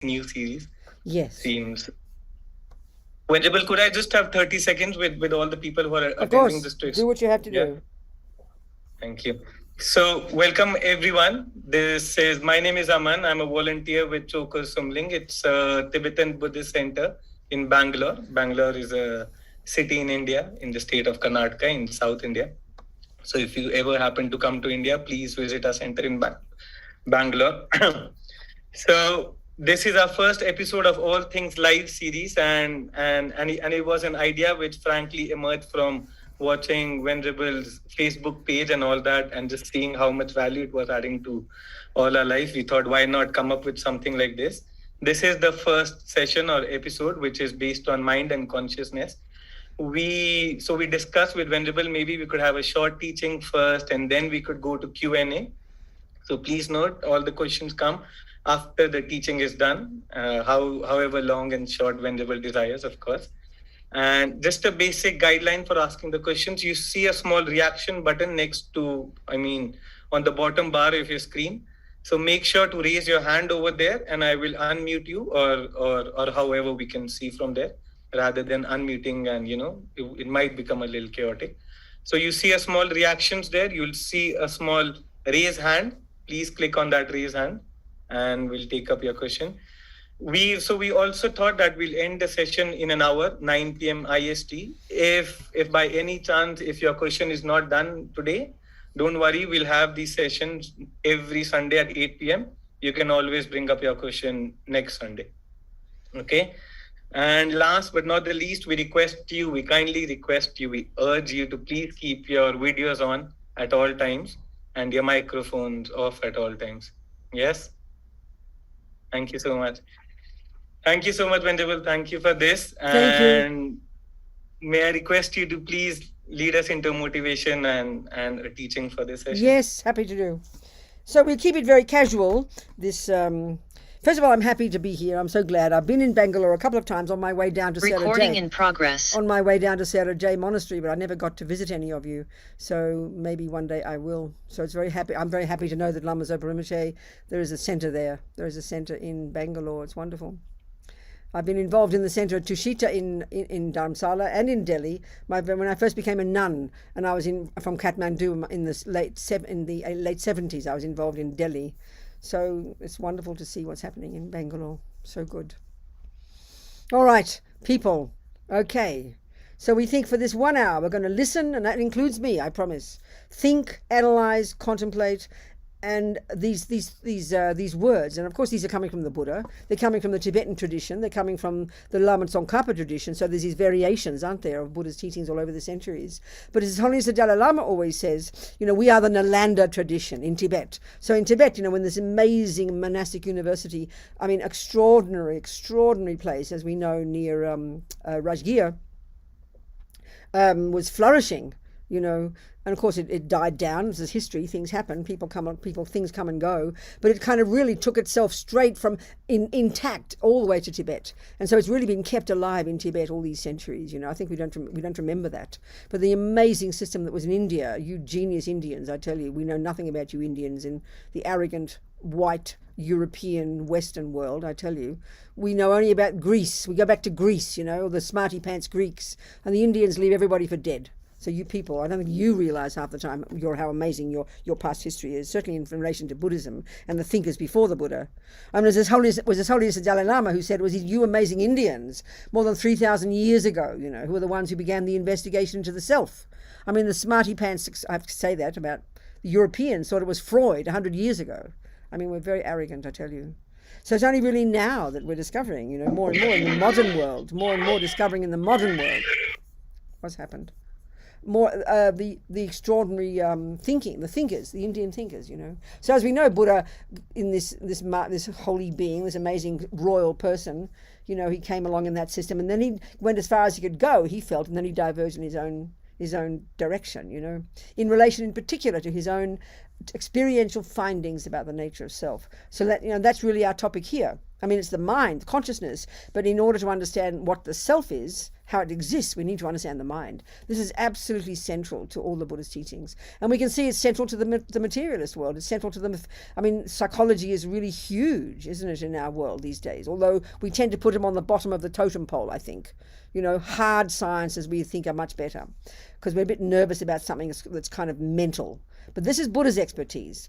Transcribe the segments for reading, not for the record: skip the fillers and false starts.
new series. Yes. Seems. Venerable, could I just have 30 seconds with all the people who are Of attending course, this? do what you have to Yeah. do. Thank you. So, welcome everyone. My name is Aman. I'm a volunteer with Choker Sumling. It's a Tibetan Buddhist center in Bangalore. Bangalore is a city in India, in the state of Karnataka, in South India. So, if you ever happen to come to India, please visit our center in Bangalore. So, this is our first episode of All Things Live series, and it was an idea which frankly emerged from watching Venerable's Facebook page and all that, and just seeing how much value it was adding to all our life. We thought, why not come up with something like this? This is the first session or episode which is based on mind and consciousness. We discussed with Venerable, maybe we could have a short teaching first, and then we could go to Q&A. So please note, all the questions come after the teaching is done, however long and short Venerable desires, of course. And just a basic guideline for asking the questions, you see a small reaction button next to, on the bottom bar of your screen. So make sure to raise your hand over there, and I will unmute you, or however we can see from there, rather than unmuting, and it might become a little chaotic. So you see a small reactions there. You'll see a small raise hand. Please click on that raise hand, and we'll take up your question. We also thought that we'll end the session in an hour, 9 p.m. IST. If by any chance, if your question is not done today, don't worry, we'll have these sessions every Sunday at 8 p.m. You can always bring up your question next Sunday. Okay. And last but not the least, we kindly request you, we urge you to please keep your videos on at all times and your microphones off at all times. Yes? Thank you so much. Thank you so much, Venerable. Thank you for this. Thank you. And may I request you to please lead us into motivation and a teaching for this session? Yes, happy to do. So we'll keep it very casual. First of all, I'm happy to be here. I'm so glad. I've been in Bangalore a couple of times on my way down to Recording in progress. On my way down to Sarah J Monastery, but I never got to visit any of you. So maybe one day I will. So it's very happy. I'm very happy to know that Lama Zopa Rinpoche, there is a center there. There is a center in Bangalore. It's wonderful. I've been involved in the centre of Tushita in Dharamsala and in Delhi. When I first became a nun, and I was from Kathmandu in the late 70s, I was involved in Delhi. So it's wonderful to see what's happening in Bangalore. So good. All right, people. Okay. So we think for this 1 hour, we're going to listen, and that includes me, I promise. Think, analyze, contemplate, and these words, and of course these are coming from the Buddha, they're coming from the Tibetan tradition, they're coming from the Lama Tsongkhapa tradition, so there's these variations, aren't there, of Buddha's teachings all over the centuries. But as Holiness the Dalai Lama always says, we are the Nalanda tradition in Tibet. So in Tibet, when this amazing monastic university, extraordinary place, as we know, near Rajgir, was flourishing, and of course it died down. This is history. Things happen. Things come and go. But it kind of really took itself straight from intact all the way to Tibet, and so it's really been kept alive in Tibet all these centuries. I think we don't remember that. But the amazing system that was in India, you genius Indians, I tell you, we know nothing about you Indians in the arrogant white European Western world. I tell you, we know only about Greece. We go back to Greece, the smarty pants Greeks, and the Indians leave everybody for dead. So you people, I don't think you realize half the time how amazing your past history is, certainly in relation to Buddhism and the thinkers before the Buddha. It was His Holiness the Dalai Lama who said, you amazing Indians, more than 3,000 years ago, who were the ones who began the investigation into the self. The smarty pants, I have to say that about the Europeans, thought it was Freud 100 years ago. We're very arrogant, I tell you. So it's only really now that we're discovering, more and more in the modern world, more and more discovering in the modern world. What's happened? More the extraordinary thinking, the thinkers, the Indian thinkers, So as we know, Buddha, in this holy being, this amazing royal person, he came along in that system, and then he went as far as he could go, he felt, and then he diverged in his own direction, in relation in particular to his own experiential findings about the nature of self. So that, that's really our topic here. I mean, it's the mind, consciousness, but in order to understand what the self is, how it exists, we need to understand the mind. This is absolutely central to all the Buddhist teachings. And we can see it's central to the materialist world. It's central to psychology is really huge, isn't it, in our world these days? Although we tend to put them on the bottom of the totem pole, I think. Hard sciences we think are much better because we're a bit nervous about something that's kind of mental. But this is Buddha's expertise.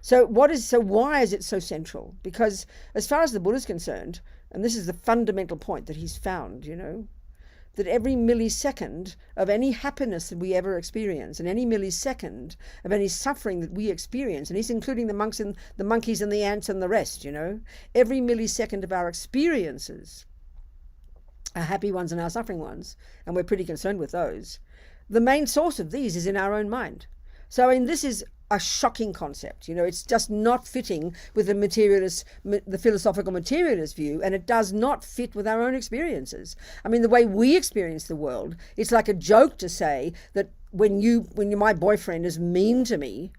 So why is it so central? Because as far as the Buddha is concerned, and this is the fundamental point that he's found, that every millisecond of any happiness that we ever experience, and any millisecond of any suffering that we experience, and he's including the monkeys and the ants and the rest, every millisecond of our experiences, our happy ones and our suffering ones, and we're pretty concerned with those, the main source of these is in our own mind. So this is a shocking concept. It's just not fitting with the philosophical materialist view, and it does not fit with our own experiences. I mean, the way we experience the world, it's like a joke to say that when my boyfriend is mean to me,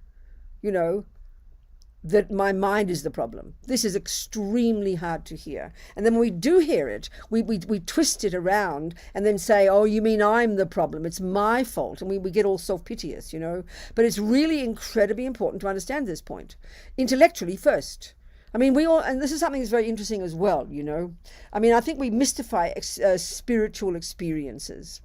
that my mind is the problem. This is extremely hard to hear. And then when we do hear it, we twist it around and then say, oh, you mean I'm the problem, it's my fault, and we get all self-piteous, But it's really incredibly important to understand this point. Intellectually first. I mean, and this is something that's very interesting as well, I mean, I think we mystify spiritual experiences.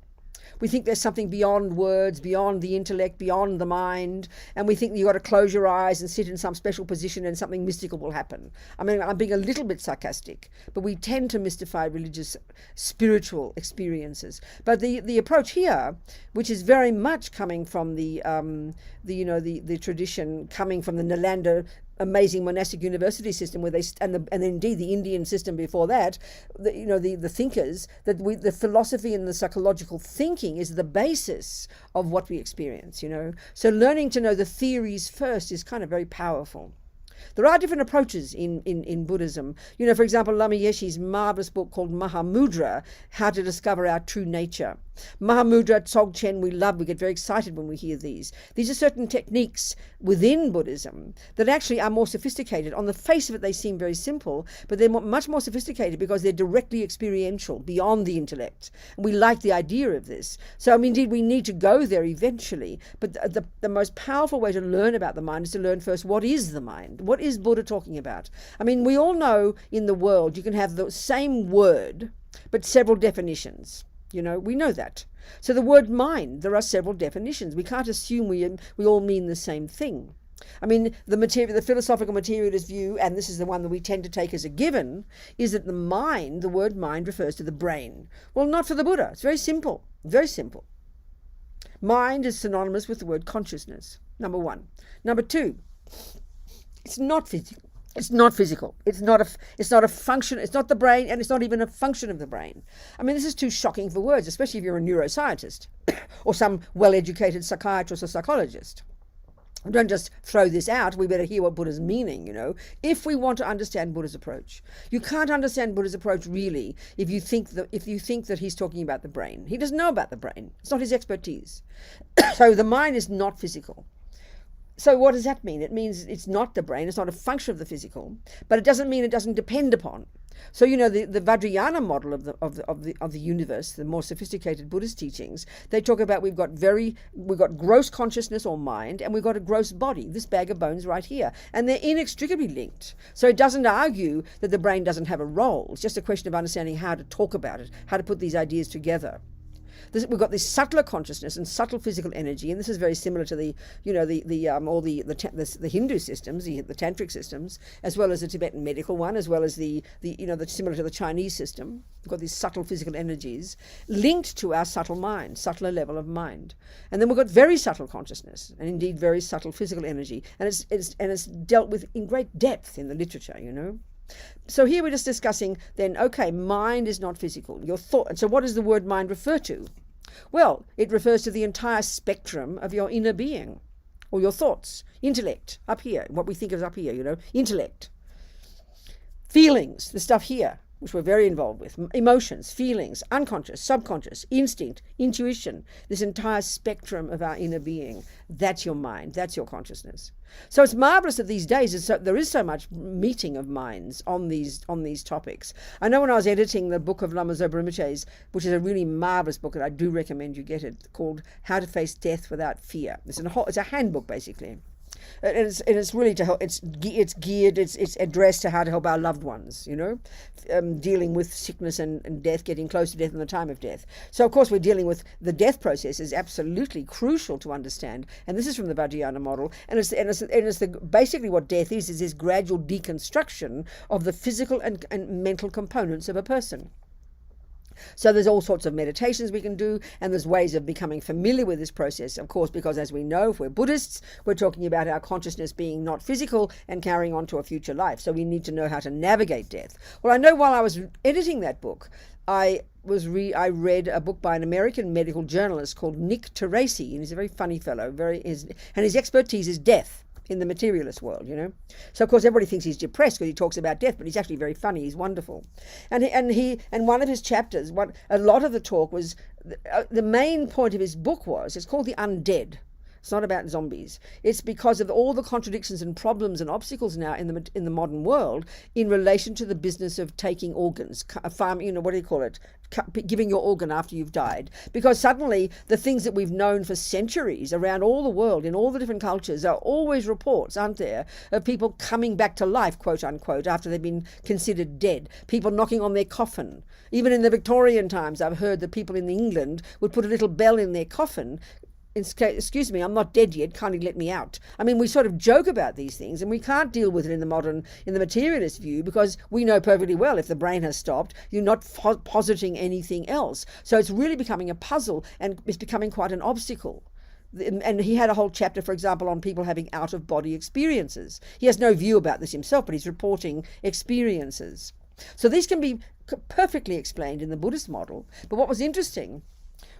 We think there's something beyond words, beyond the intellect, beyond the mind, and we think you've got to close your eyes and sit in some special position and something mystical will happen. I mean, I'm being a little bit sarcastic, but we tend to mystify religious, spiritual experiences. But the approach here, which is very much coming from the tradition coming from the Nalanda amazing monastic university system, where and indeed the Indian system before that, the thinkers, that the philosophy and the psychological thinking is the basis of what we experience. So learning to know the theories first is kind of very powerful. There are different approaches in Buddhism. For example, Lama Yeshe's marvelous book called Mahamudra, How to Discover Our True Nature. Mahamudra, Dzogchen, we love. We get very excited when we hear these. These are certain techniques within Buddhism that actually are more sophisticated. On the face of it, they seem very simple, but they're much more sophisticated because they're directly experiential, beyond the intellect. And we like the idea of this. So, indeed, we need to go there eventually. But the most powerful way to learn about the mind is to learn first, what is the mind? What is Buddha talking about? I mean, we all know in the world you can have the same word, but several definitions. We know that. So the word mind, there are several definitions. We can't assume we all mean the same thing. I mean, the philosophical materialist view, and this is the one that we tend to take as a given, is that the word mind refers to the brain. Well, not for the Buddha. It's very simple. Very simple. Mind is synonymous with the word consciousness, number one. Number two, it's not physical. It's not physical. It's not a function. It's not the brain, and it's not even a function of the brain. I mean, this is too shocking for words, especially if you're a neuroscientist or some well-educated psychiatrist or psychologist. Don't just throw this out. We better hear what Buddha's meaning, if we want to understand Buddha's approach. You can't understand Buddha's approach really if you think that he's talking about the brain. He doesn't know about the brain. It's not his expertise. So the mind is not physical. So what does that mean? It means it's not the brain, it's not a function of the physical, but it doesn't mean it doesn't depend upon. So the Vajrayana model of the universe, the more sophisticated Buddhist teachings, they talk about we've got gross consciousness or mind, and we've got a gross body, this bag of bones right here, and they're inextricably linked. So it doesn't argue that the brain doesn't have a role. It's just a question of understanding how to talk about it, how to put these ideas together. We've got this subtler consciousness and subtle physical energy, and this is very similar to the Hindu systems, the tantric systems, as well as the Tibetan medical one, as well as the similar to the Chinese system. We've got these subtle physical energies linked to our subtle mind, subtler level of mind, and then we've got very subtle consciousness and indeed very subtle physical energy, and it's dealt with in great depth in the literature. So here we're just discussing then, okay, mind is not physical, your thought. And so what does the word mind refer to? Well, it refers to the entire spectrum of your inner being, or your thoughts, intellect, up here, what we think of up here, intellect. Feelings, the stuff here, which we're very involved with, emotions, feelings, unconscious, subconscious, instinct, intuition, this entire spectrum of our inner being. That's your mind, that's your consciousness. So it's marvelous that these days there is so much meeting of minds on these topics. I know when I was editing the book of Lama Zopa Rinpoche's, which is a really marvelous book, and I do recommend you get it, called How to Face Death Without Fear. It's a handbook, basically. And it's really to help. It's geared. It's addressed to how to help our loved ones. Dealing with sickness and death, getting close to death and the time of death. So of course we're dealing with the death process is absolutely crucial to understand. And this is from the Vajrayana model. And it's basically what death is this gradual deconstruction of the physical and mental components of a person. So there's all sorts of meditations we can do, and there's ways of becoming familiar with this process, of course, because as we know, if we're Buddhists, we're talking about our consciousness being not physical and carrying on to a future life. So we need to know how to navigate death. Well, I know while I was editing that book, I read a book by an American medical journalist called Nick Teresi, and he's a very funny fellow, and his expertise is death in the materialist world, So of course everybody thinks he's depressed because he talks about death, but he's actually very funny. He's wonderful, and one of his chapters, a lot of the talk was the main point of his book it's called The Undead. It's not about zombies. It's because of all the contradictions and problems and obstacles now in the modern world in relation to the business of taking organs, what do you call it? Giving your organ after you've died. Because suddenly the things that we've known for centuries around all the world, in all the different cultures, are always reports, aren't there, of people coming back to life, quote unquote, after they've been considered dead. People knocking on their coffin. Even in the Victorian times, I've heard that people in England would put a little bell in their coffin. Excuse me, I'm not dead yet, kindly let me out. I mean, we sort of joke about these things and we can't deal with it in the materialist view, because we know perfectly well if the brain has stopped, you're not positing anything else. So it's really becoming a puzzle, and it's becoming quite an obstacle. And he had a whole chapter, for example, on people having out-of-body experiences. He has no view about this himself, but he's reporting experiences. So these can be perfectly explained in the Buddhist model. But what was interesting,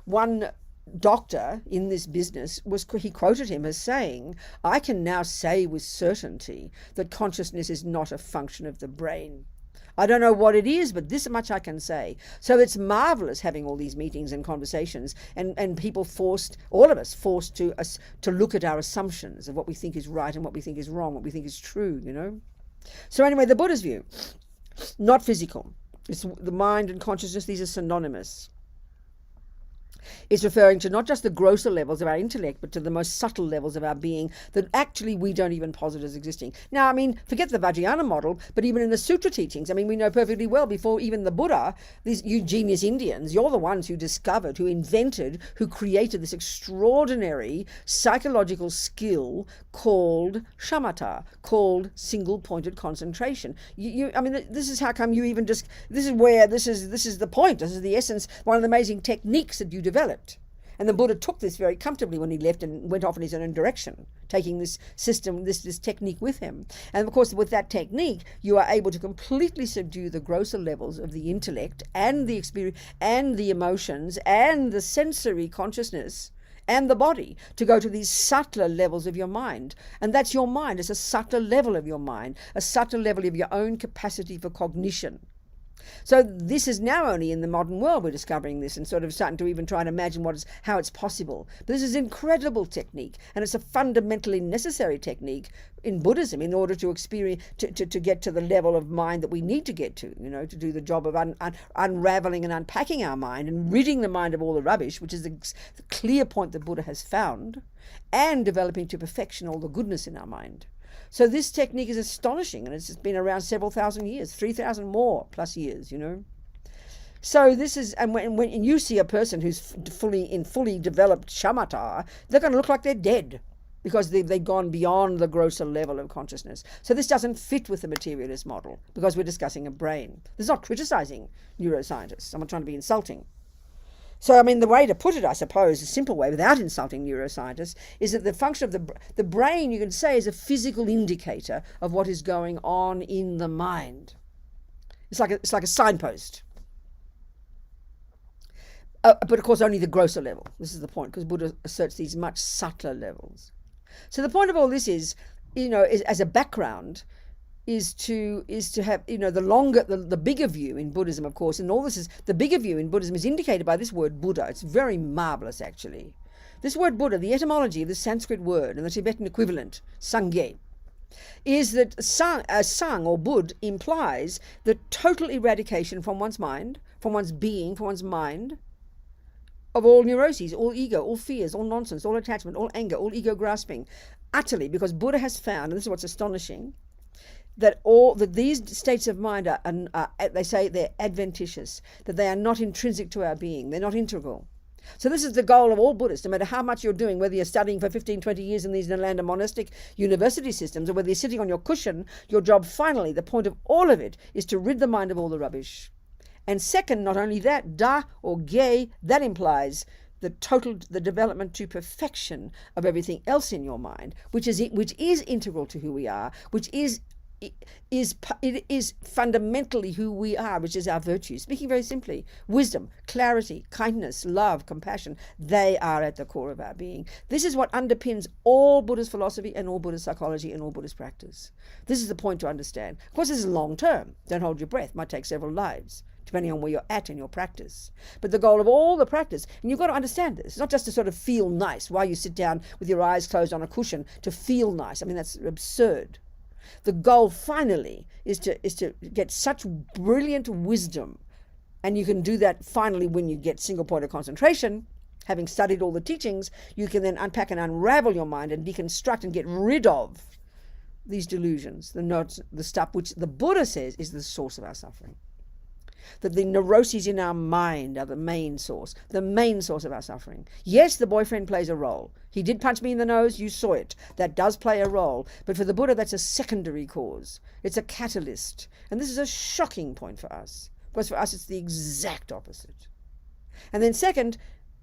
one doctor in this business he quoted him as saying, "I can now say with certainty that consciousness is not a function of the brain. I don't know what it is, but this much I can say." So it's marvelous having all these meetings and conversations, and people all of us forced to look at our assumptions of what we think is right and what we think is wrong, what we think is true, So anyway, the Buddha's view, not physical. It's the mind and consciousness, these are synonymous. It's referring to not just the grosser levels of our intellect, but to the most subtle levels of our being that actually we don't even posit as existing. Now, I mean, forget the Vajrayana model, but even in the Sutra teachings, I mean, we know perfectly well before even the Buddha, you genius Indians, you're the ones who discovered, who invented, who created this extraordinary psychological skill called shamatha, called single-pointed concentration. I mean, this is how come you even this is the point, this is the essence, one of the amazing techniques that you developed. And the Buddha took this very comfortably when he left and went off in his own direction, taking this system, this technique with him. And of course, with that technique, you are able to completely subdue the grosser levels of the intellect and the experience and the emotions and the sensory consciousness and the body to go to these subtler levels of your mind. And that's your mind. It's a subtler level of your mind, a subtler level of your own capacity for cognition. So this is now only in the modern world we're discovering this and sort of starting to even try and imagine how it's possible. But this is an incredible technique, and it's a fundamentally necessary technique in Buddhism in order to experience, to get to the level of mind that we need to get to, to do the job of unraveling and unpacking our mind and ridding the mind of all the rubbish, which is the clear point that Buddha has found, and developing to perfection all the goodness in our mind. So this technique is astonishing, and it's been around several thousand years, 3,000 more plus years, So this is, and when you see a person who's fully developed shamatha, they're going to look like they're dead because they've gone beyond the grosser level of consciousness. So this doesn't fit with the materialist model because we're discussing a brain. This is not criticizing neuroscientists. I'm not trying to be insulting. So, I mean, the way to put it, I suppose, a simple way, without insulting neuroscientists, is that the function of the brain, you can say, is a physical indicator of what is going on in the mind. It's like a signpost. But, of course, only the grosser level. This is the point, because Buddha asserts these much subtler levels. So the point of all this is, is as a background, is to have, the bigger view in Buddhism, of course, and all this is the bigger view in Buddhism is indicated by this word Buddha. It's very marvelous, actually. This word Buddha, the etymology of the Sanskrit word and the Tibetan equivalent, Sangye, is that sang or Bud implies the total eradication from one's mind, from one's being, from one's mind, of all neuroses, all ego, all fears, all nonsense, all attachment, all anger, all ego grasping, utterly, because Buddha has found, and this is what's astonishing, that these states of mind are, they say they're adventitious, that they are not intrinsic to our being, they're not integral. So this is the goal of all Buddhists, no matter how much you're doing, whether you're studying for 15, 20 years in these Nalanda monastic university systems, or whether you're sitting on your cushion, your job finally, the point of all of it, is to rid the mind of all the rubbish. And second, not only that, da or ge, that implies the development to perfection of everything else in your mind, which is integral to who we are, which is fundamentally who we are, which is our virtues. Speaking very simply, wisdom, clarity, kindness, love, compassion, they are at the core of our being. This is what underpins all Buddhist philosophy and all Buddhist psychology and all Buddhist practice. This is the point to understand. Of course, this is long term. Don't hold your breath. Might take several lives, depending on where you're at in your practice. But the goal of all the practice, and you've got to understand this, it's not just to sort of feel nice while you sit down with your eyes closed on a cushion to feel nice. I mean, that's absurd. The goal finally is to get such brilliant wisdom, and you can do that finally when you get single point of concentration. Having studied all the teachings, you can then unpack and unravel your mind and deconstruct and get rid of these delusions, the stuff which the Buddha says is the source of our suffering. That the neuroses in our mind are the main source of our suffering. Yes, the boyfriend plays a role. He did punch me in the nose, you saw it. That does play a role. But for the Buddha, that's a secondary cause. It's a catalyst. And this is a shocking point for us. Because for us, it's the exact opposite. And then second,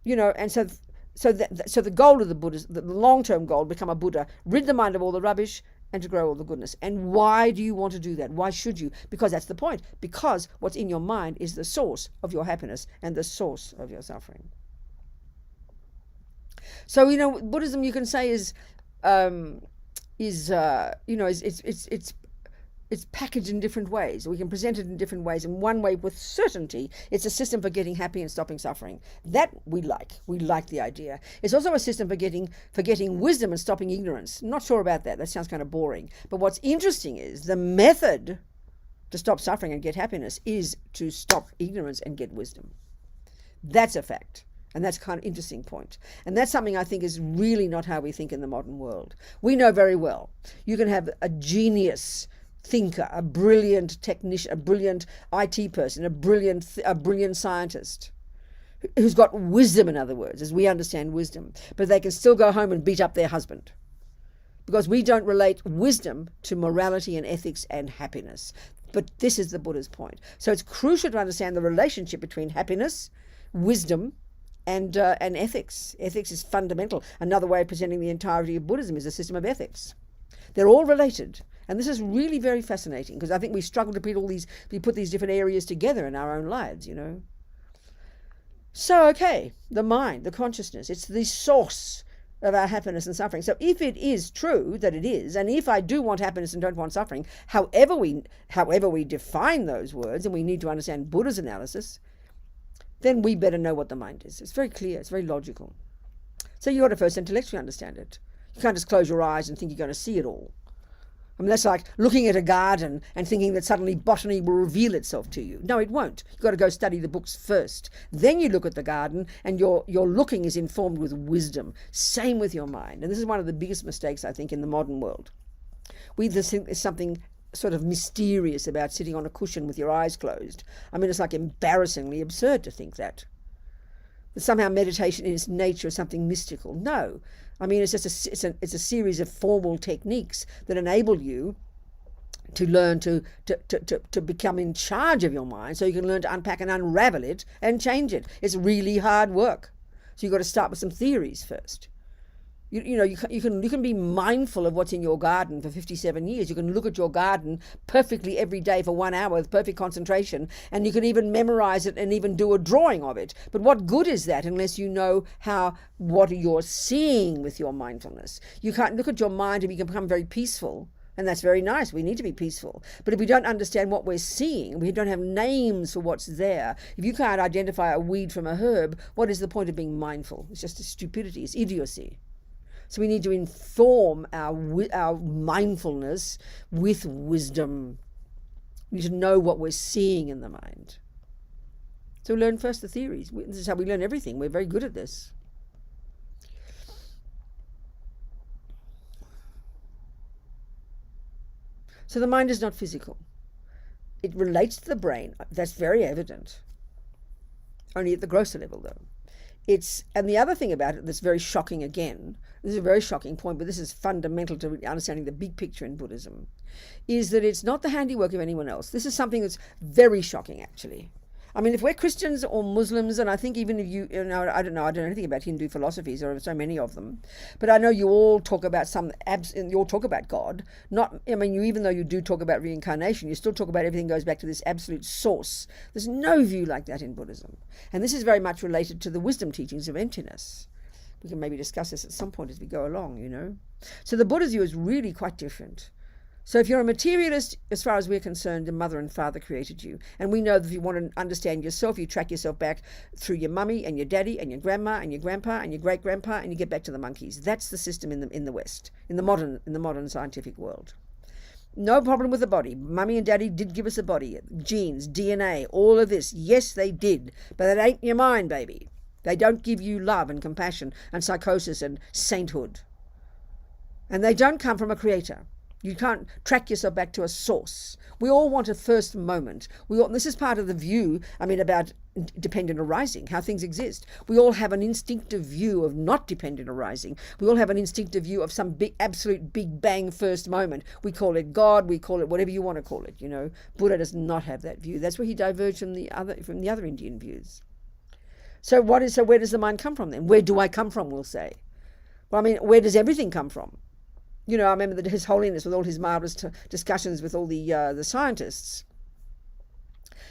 and so the goal of the Buddha, the long-term goal, become a Buddha, rid the mind of all the rubbish, and to grow all the goodness. And why do you want to do that? Why should you? Because that's the point. Because what's in your mind is the source of your happiness and the source of your suffering. So, Buddhism, you can say it's packaged in different ways. We can present it in different ways. And one way, with certainty, it's a system for getting happy and stopping suffering. That we like. We like the idea. It's also a system for getting wisdom and stopping ignorance. Not sure about that. That sounds kind of boring. But what's interesting is the method to stop suffering and get happiness is to stop ignorance and get wisdom. That's a fact. And that's a kind of interesting point. And that's something I think is really not how we think in the modern world. We know very well. You can have a genius thinker, a brilliant technician, a brilliant IT person, a brilliant scientist who's got wisdom, in other words, as we understand wisdom, but they can still go home and beat up their husband because we don't relate wisdom to morality and ethics and happiness. But this is the Buddha's point. So it's crucial to understand the relationship between happiness, wisdom, and ethics. Ethics is fundamental. Another way of presenting the entirety of Buddhism is a system of ethics. They're all related. And this is really very fascinating because I think we struggle to put these different areas together in our own lives, So, okay, the mind, the consciousness, it's the source of our happiness and suffering. So if it is true that it is, and if I do want happiness and don't want suffering, however we define those words, and we need to understand Buddha's analysis, then we better know what the mind is. It's very clear, it's very logical. So you ought to first intellectually understand it. You can't just close your eyes and think you're going to see it all. I mean, that's like looking at a garden and thinking that suddenly botany will reveal itself to you. No, it won't. You've got to go study the books first. Then you look at the garden and your looking is informed with wisdom. Same with your mind. And this is one of the biggest mistakes, I think, in the modern world. We just think there's something sort of mysterious about sitting on a cushion with your eyes closed. I mean, it's like embarrassingly absurd to think that somehow meditation in its nature is something mystical. No. I mean, it's just it's a series of formal techniques that enable you to learn to become in charge of your mind, so you can learn to unpack and unravel it and change it. It's really hard work. So you've got to start with some theories first. You can be mindful of what's in your garden for 57 years. You can look at your garden perfectly every day for 1 hour with perfect concentration, and you can even memorize it and even do a drawing of it. But what good is that unless you know what you're seeing with your mindfulness? You can't look at your mind and you can become very peaceful And that's very nice. We need to be peaceful. But if we don't understand what we're seeing, we don't have names for what's there. If you can't identify a weed from a herb, what is the point of being mindful? It's just a stupidity. It's idiocy. So we need to inform our mindfulness with wisdom. We need to know what we're seeing in the mind. So learn first the theories. This is how we learn everything. We're very good at this. So the mind is not physical. It relates to the brain. That's very evident. Only at the grosser level, though. And the other thing about it that's very shocking again, this is a very shocking point, but this is fundamental to understanding the big picture in Buddhism, is that it's not the handiwork of anyone else. This is something that's very shocking, actually. I mean, if we're Christians or Muslims, and I think even if you know, I don't know anything about Hindu philosophies, there are so many of them, but I know you all talk about you all talk about God. Even though you do talk about reincarnation, you still talk about everything goes back to this absolute source. There's no view like that in Buddhism. And this is very much related to the wisdom teachings of emptiness. We can maybe discuss this at some point as we go along, you know. So the Buddha's view is really quite different. So if you're a materialist, as far as we're concerned, your mother and father created you. And we know that if you want to understand yourself, you track yourself back through your mummy and your daddy and your grandma and your grandpa and your great-grandpa, and you get back to the monkeys. That's the system in the West, in the modern scientific world. No problem with the body. Mummy and daddy did give us a body, genes, DNA, all of this. Yes, they did. But that ain't your mind, baby. They don't give you love and compassion and psychosis and sainthood. And they don't come from a creator. You can't track yourself back to a source. We all want a first moment. This is part of the view, about dependent arising, how things exist. We all have an instinctive view of not dependent arising. We all have an instinctive view of some absolute big bang first moment. We call it God, we call it whatever you want to call it, you know. Buddha does not have that view. That's where he diverged from the other Indian views. So where does the mind come from then? Where do I come from, we'll say. Well, where does everything come from? You know, I remember that His Holiness, with all his marvelous discussions with all the scientists,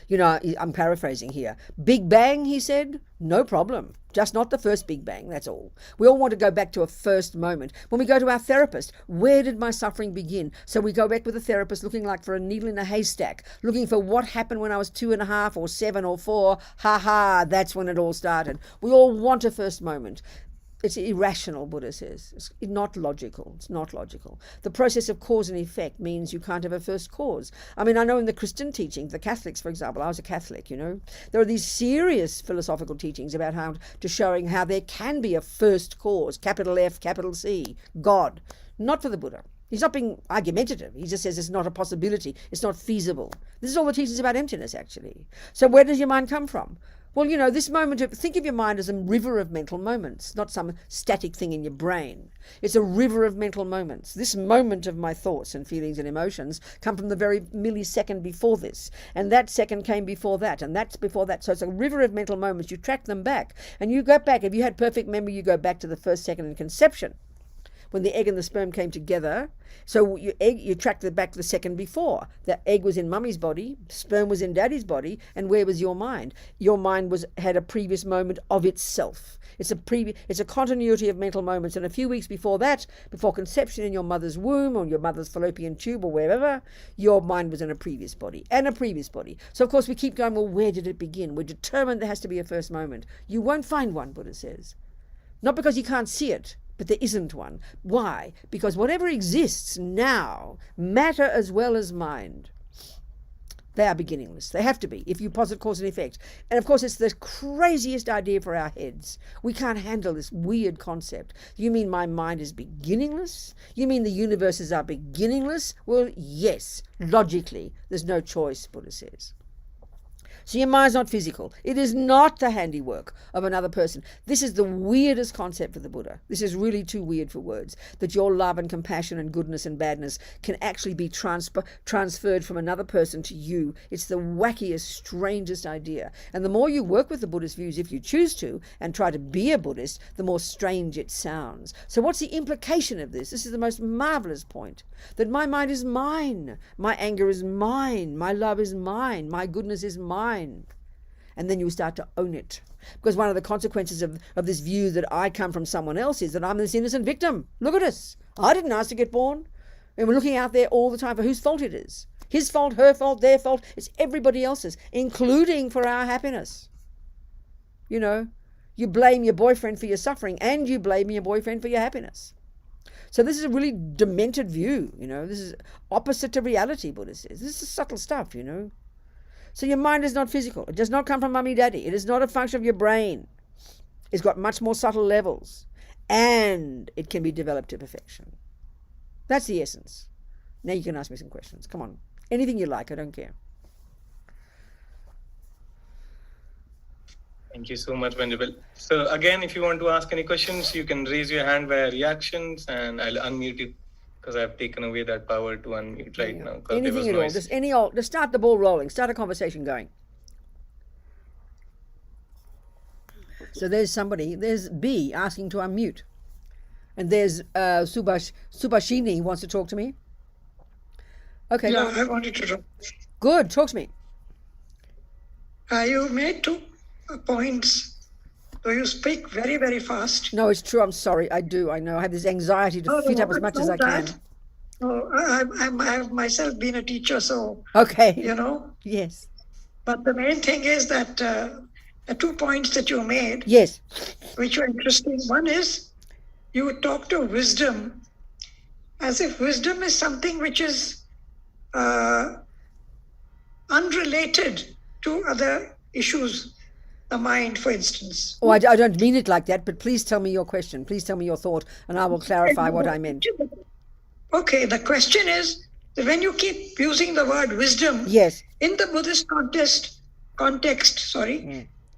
you know, I'm paraphrasing here. Big Bang, he said, no problem. Just not the first Big Bang, that's all. We all want to go back to a first moment. When we go to our therapist, where did my suffering begin? So we go back with the therapist looking like for a needle in a haystack, looking for what happened when I was 2.5 or 7 or 4. Ha ha, that's when it all started. We all want a first moment. It's irrational, Buddha says. It's not logical. It's not logical. The process of cause and effect means you can't have a first cause. I know in the Christian teachings, the Catholics, for example, I was a Catholic, you know, there are these serious philosophical teachings about showing how there can be a first cause, capital F, capital C, God. Not for the Buddha. He's not being argumentative. He just says it's not a possibility. It's not feasible. This is all the teachings about emptiness, actually. So where does your mind come from? Well, you know, this moment think of your mind as a river of mental moments, not some static thing in your brain. It's a river of mental moments. This moment of my thoughts and feelings and emotions come from the very millisecond before this. And that second came before that. And that's before that. So it's a river of mental moments. You track them back. And you go back. If you had perfect memory, you go back to the first second in conception, when the egg and the sperm came together. So you tracked it back to the second before. The egg was in mummy's body, sperm was in daddy's body, and where was your mind? Your mind had a previous moment of itself. It's a continuity of mental moments. And a few weeks before that, before conception in your mother's womb or your mother's fallopian tube or wherever, your mind was in a previous body and a previous body. So of course we keep going, well, where did it begin? We're determined there has to be a first moment. You won't find one, Buddha says. Not because you can't see it, but there isn't one. Why? Because whatever exists now, matter as well as mind, they are beginningless. They have to be, if you posit cause and effect. And of course, it's the craziest idea for our heads. We can't handle this weird concept. You mean my mind is beginningless? You mean the universes are beginningless? Well, yes, logically, there's no choice, Buddha says. So your mind's not physical. It is not the handiwork of another person. This is the weirdest concept for the Buddha. This is really too weird for words, that your love and compassion and goodness and badness can actually be transferred from another person to you. It's the wackiest, strangest idea. And the more you work with the Buddhist views, if you choose to, and try to be a Buddhist, the more strange it sounds. So what's the implication of this? This is the most marvelous point, that my mind is mine. My anger is mine. My love is mine. My goodness is mine. And then you start to own it. Because one of the consequences of this view that I come from someone else is that I'm this innocent victim. Look at us. I didn't ask to get born. And we're looking out there all the time for whose fault it is. His fault, her fault, their fault. It's everybody else's, including for our happiness. You know, you blame your boyfriend for your suffering and you blame your boyfriend for your happiness. So this is a really demented view, you know. This is opposite to reality, Buddha says. This is subtle stuff, you know. So your mind is not physical. It does not come from mummy daddy. It is not a function of your brain. It's got much more subtle levels. And it can be developed to perfection. That's the essence. Now you can ask me some questions. Come on. Anything you like, I don't care. Thank you so much, Venerable. So again, if you want to ask any questions, you can raise your hand via reactions and I'll unmute it because I've taken away that power to unmute right now. Anything at all. Just start the ball rolling. Start a conversation going. So there's B asking to unmute. And there's Subhashini wants to talk to me. Okay. Yeah, I wanted to talk. Good. Talk to me. You made 2 points, though you speak very, very fast. No, it's true. I'm sorry. I do. I know. I have this anxiety to fit up as much as I can. I have myself been a teacher, so, Okay. you know. Yes. But the main thing is that the 2 points that you made, Yes. which were interesting. One is you talked of wisdom as if wisdom is something which is unrelated to other issues, the mind, for instance. Oh, I don't mean it like that, but please tell me your question. Please tell me your thought, and I will clarify what I meant. Okay, the question is that when you keep using the word wisdom, Yes. in the Buddhist context,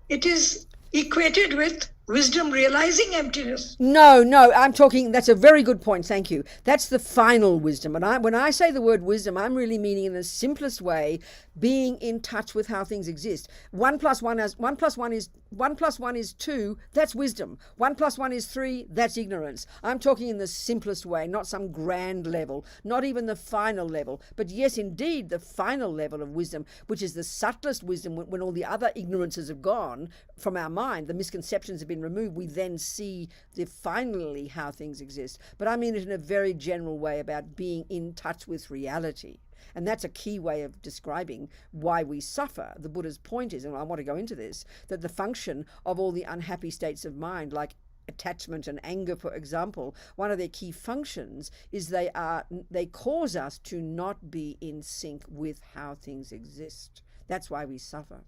it is equated with wisdom realizing emptiness. No, I'm talking, that's a very good point, thank you. That's the final wisdom. And when I say the word wisdom, I'm really meaning in the simplest way, being in touch with how things exist. 1 + 1 is 2, that's wisdom. 1 + 1 is 3, that's ignorance. I'm talking in the simplest way, not some grand level, not even the final level. But yes, indeed, the final level of wisdom, which is the subtlest wisdom, when all the other ignorances have gone from our mind, the misconceptions have been removed, we then see finally how things exist. But I mean it in a very general way about being in touch with reality. And that's a key way of describing why we suffer. The Buddha's point is, and I want to go into this, that the function of all the unhappy states of mind, like attachment and anger, for example, one of their key functions is they cause us to not be in sync with how things exist. That's why we suffer.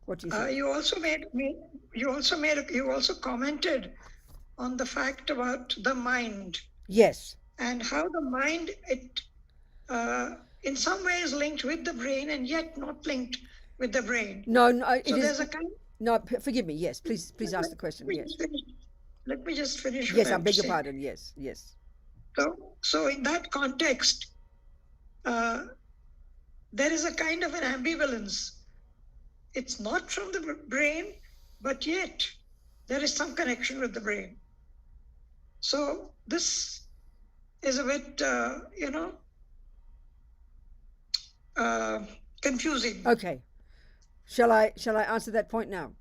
What do you think? You also commented on the fact about the mind. Yes. And how the mind, in some ways linked with the brain and yet not linked with the brain. No, there's a kind. No, forgive me. Yes, please ask the question. Yes. Let me just finish. Yes, I beg your pardon. Yes. So in that context, there is a kind of an ambivalence. It's not from the brain, but yet there is some connection with the brain. So this is a bit, confusing. Okay. Shall I answer that point now?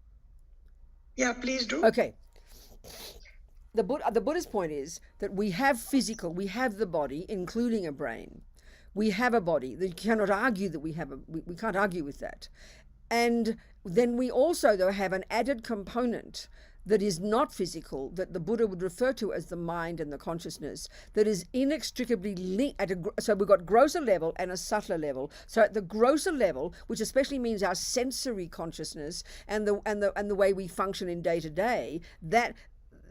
Yeah, please do. Okay. The Buddha's point is that we have the body, including a brain. We have a body. You cannot argue that we can't argue with that. And then we also, though, have an added component that is not physical, that the Buddha would refer to as the mind and the consciousness, that is inextricably linked. So we've got grosser level and a subtler level. So at the grosser level, which especially means our sensory consciousness and the way we function in day to day, that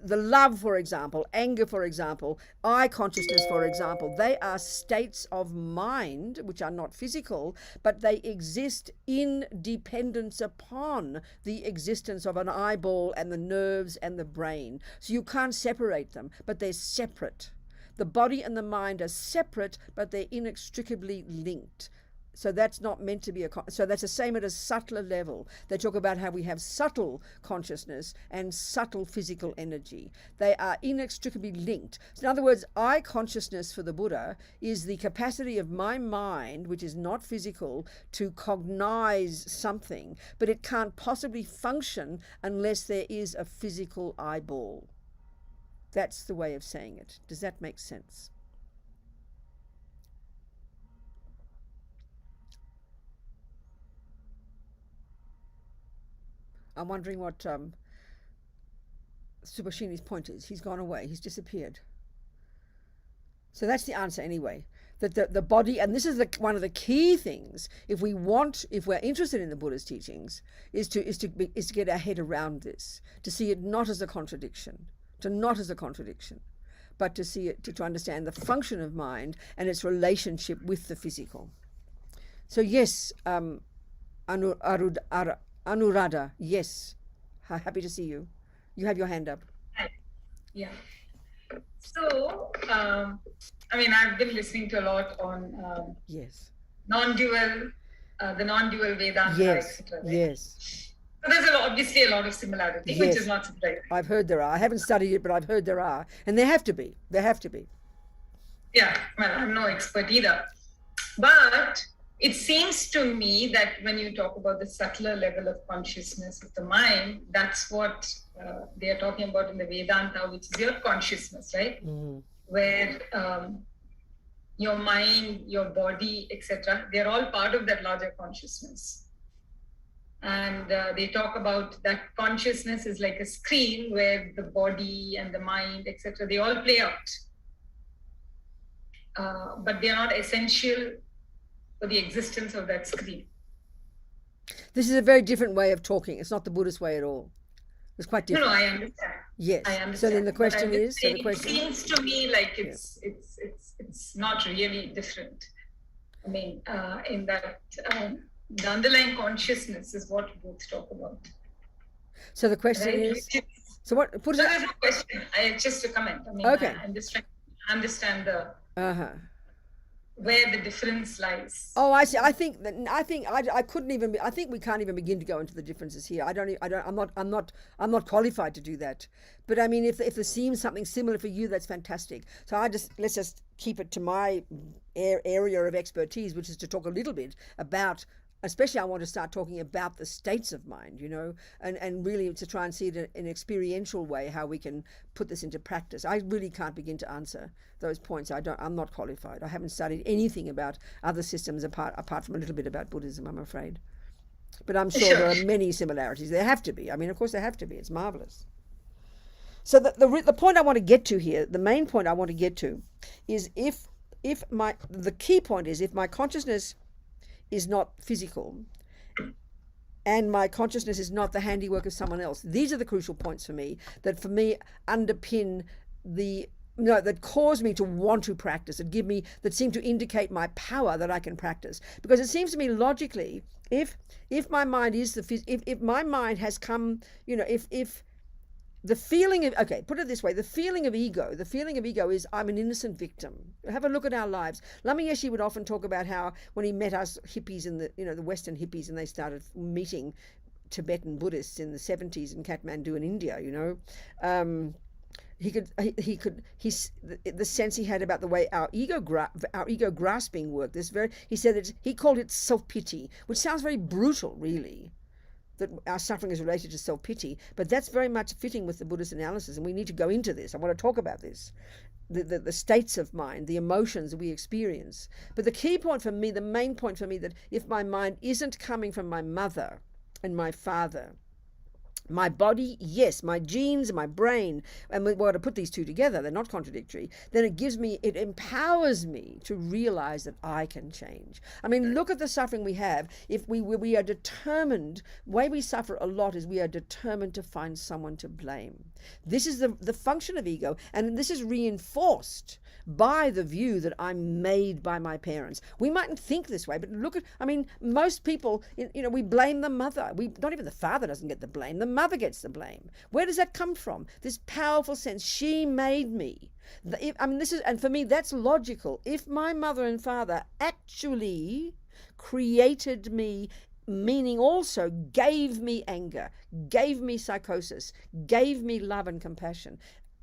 the love, for example, anger, for example, eye consciousness, for example, they are states of mind which are not physical, but they exist in dependence upon the existence of an eyeball and the nerves and the brain. So you can't separate them, but they're separate. The body and the mind are separate, but they're inextricably linked. So that's not meant to be so that's the same at a subtler level. They talk about how we have subtle consciousness and subtle physical energy. They are inextricably linked. So in other words, eye consciousness for the Buddha is the capacity of my mind, which is not physical, to cognize something, but it can't possibly function unless there is a physical eyeball. That's the way of saying it. Does that make sense? I'm wondering what Subhashini's point is. He's gone away. He's disappeared. So that's the answer anyway. That the body, and this is one of the key things, if we're interested in the Buddha's teachings, is to get our head around this, to see it not as a contradiction, but to see it, to understand the function of mind and its relationship with the physical. So yes, Anuradha, yes, happy to see you. You have your hand up. Yeah. So, I've been listening to a lot on Yes. non-dual, the non-dual Vedanta, Yes. etc. Right? Yes. So there's obviously a lot of similarity, Yes. which is not surprising. I've heard there are. I haven't studied it, but I've heard there are, and there have to be. Yeah, well, I'm no expert either. But it seems to me that when you talk about the subtler level of consciousness of the mind, that's what they are talking about in the Vedanta, which is your consciousness, right? Mm-hmm. Where your mind, your body, etc., they're all part of that larger consciousness. And they talk about that consciousness is like a screen where the body and the mind, etc., they all play out. But they are not essential for the existence of that screen. This is a very different way of talking. It's not the Buddhist way at all. It's quite different. No, I understand. Yes. I understand. So then the question But I'm is. just saying, it seems to me like it's not really different. I mean, in that the underlying consciousness is what both talk about. So the question Right? is. So what? Put So it. there's no question. Just a comment. I mean, Okay. I'm just trying to understand where the difference lies. Oh, I see. I think I couldn't even. I think we can't even begin to go into the differences here. I'm not qualified to do that. But I mean, if there seems something similar for you, that's fantastic. So let's just keep it to my area of expertise, which is to talk a little bit about. Especially I want to start talking about the states of mind, and really to try and see it in an experiential way, how we can put this into practice. I really can't begin to answer those points. I'm not qualified. I haven't studied anything about other systems apart from a little bit about Buddhism, I'm afraid. But I'm sure there are many similarities. There have to be. I mean, of course there have to be. It's marvelous. So the point I want to get to here, the main point I want to get to, is the key point is if my consciousness is not physical and my consciousness is not the handiwork of someone else. These are the crucial points for me that underpin that cause me to want to practice, that seem to indicate my power that I can practice. Because it seems to me logically, if my mind is if my mind has come, if the feeling of, put it this way, the feeling of ego is I'm an innocent victim. Have a look at our lives. Lama Yeshe would often talk about how when he met us hippies in the Western hippies, and they started meeting Tibetan Buddhists in the 70s in Kathmandu in India, the sense he had about the way our ego grasping worked. He said that he called it self-pity, which sounds very brutal, really. That our suffering is related to self-pity, but that's very much fitting with the Buddhist analysis, and we need to go into this. I want to talk about this, the states of mind, the emotions we experience. But the key point for me, the main point for me, that if my mind isn't coming from my mother and my father, my body, yes, my genes, my brain, and we want to put these two together, they're not contradictory, then it empowers me to realize that I can change. I mean, look at the suffering we have. If we are determined, the way we suffer a lot is we are determined to find someone to blame. This is the function of ego, and this is reinforced by the view that I'm made by my parents. We mightn't think this way, but most people, we blame the mother. Not even the father doesn't get the blame. The mother gets the blame. Where does that come from? This powerful sense, she made me. And for me, that's logical. If my mother and father actually created me, meaning also gave me anger, gave me psychosis, gave me love and compassion,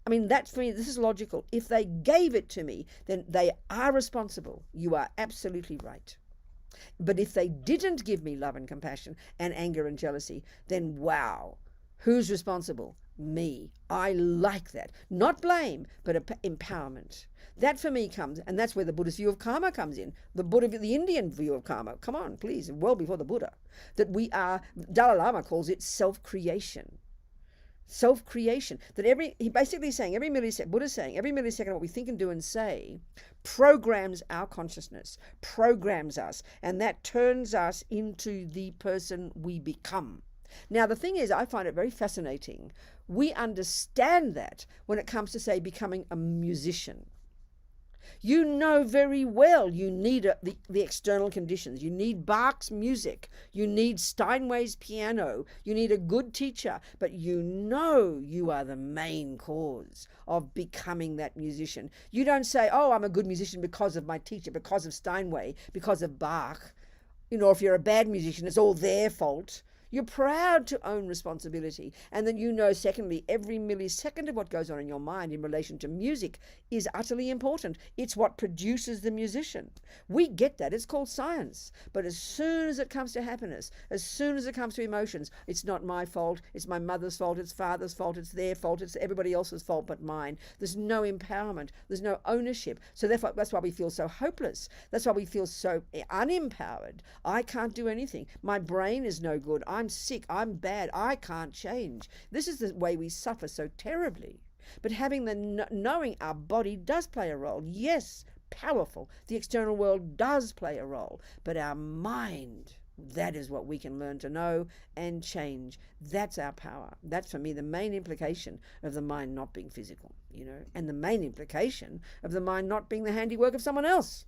that for me, this is logical. If they gave it to me, then they are responsible. You are absolutely right. But if they didn't give me love and compassion and anger and jealousy, then wow, who's responsible? me. I like that. Not blame, but empowerment. That for me comes, and that's where the Buddhist view of karma comes in. The Indian view of karma, come on, please, well before the Buddha. That we are, Dalai Lama calls it self-creation. Self-creation. That he basically saying every millisecond, Buddha's saying every millisecond of what we think and do and say programs our consciousness, programs us, and that turns us into the person we become. Now, the thing is, I find it very fascinating. We understand that when it comes to, say, becoming a musician. You know very well you need the external conditions. You need Bach's music. You need Steinway's piano. You need a good teacher. But you know you are the main cause of becoming that musician. You don't say, oh, I'm a good musician because of my teacher, because of Steinway, because of Bach. You know, if you're a bad musician, it's all their fault. You're proud to own responsibility. And then you know, secondly, every millisecond of what goes on in your mind in relation to music is utterly important. It's what produces the musician. We get that. It's called science. But as soon as it comes to happiness, as soon as it comes to emotions, it's not my fault. It's my mother's fault. It's father's fault. It's their fault. It's everybody else's fault but mine. There's no empowerment. There's no ownership. So therefore, that's why we feel so hopeless. That's why we feel so unempowered. I can't do anything. My brain is no good. I'm sick, I'm bad, I can't change. This is the way we suffer so terribly. But having the knowing our body does play a role. Yes, powerful. The external world does play a role. But our mind, that is what we can learn to know and change. That's our power. That's for me the main implication of the mind not being physical, you know, and the main implication of the mind not being the handiwork of someone else.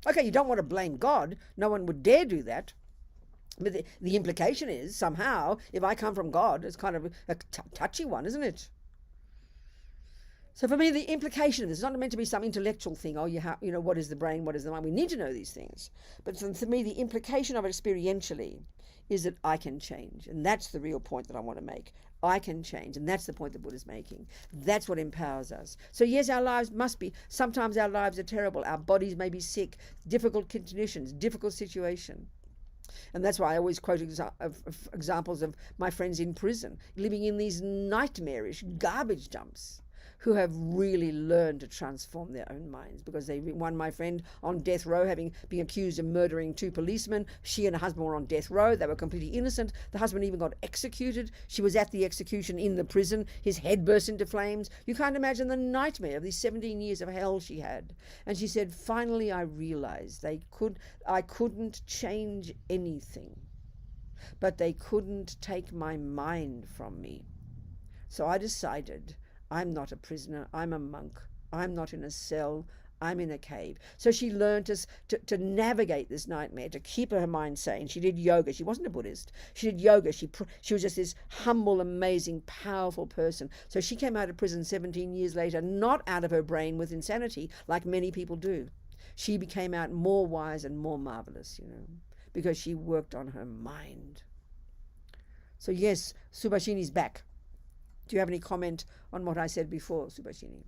Okay, you don't want to blame God. No one would dare do that. But the implication is, somehow, if I come from God, it's kind of a touchy one, isn't it? So for me, the implication of this is not meant to be some intellectual thing. Oh, you know, what is the brain? What is the mind? We need to know these things. But for me, the implication of it experientially is that I can change. And that's the real point that I want to make. I can change. And that's the point that Buddha's making. That's what empowers us. So yes, our lives must be, sometimes our lives are terrible. Our bodies may be sick, difficult conditions, difficult situation. And that's why I always quote examples of my friends in prison, living in these nightmarish garbage dumps, who have really learned to transform their own minds. Because one, my friend on death row, having been accused of murdering 2 policemen. She and her husband were on death row. They were completely innocent. The husband even got executed. She was at the execution in the prison. His head burst into flames. You can't imagine the nightmare of these 17 years of hell she had. And she said, finally I realized I couldn't change anything, but they couldn't take my mind from me. So I decided, I'm not a prisoner, I'm a monk. I'm not in a cell, I'm in a cave. So she learned to navigate this nightmare, to keep her mind sane. She did yoga. She wasn't a Buddhist. She did yoga. She was just this humble, amazing, powerful person. So she came out of prison 17 years later, not out of her brain with insanity, like many people do. She became out more wise and more marvelous, you know, because she worked on her mind. So yes, Subhashini's back. Do you have any comment on what I said before, Subhashini?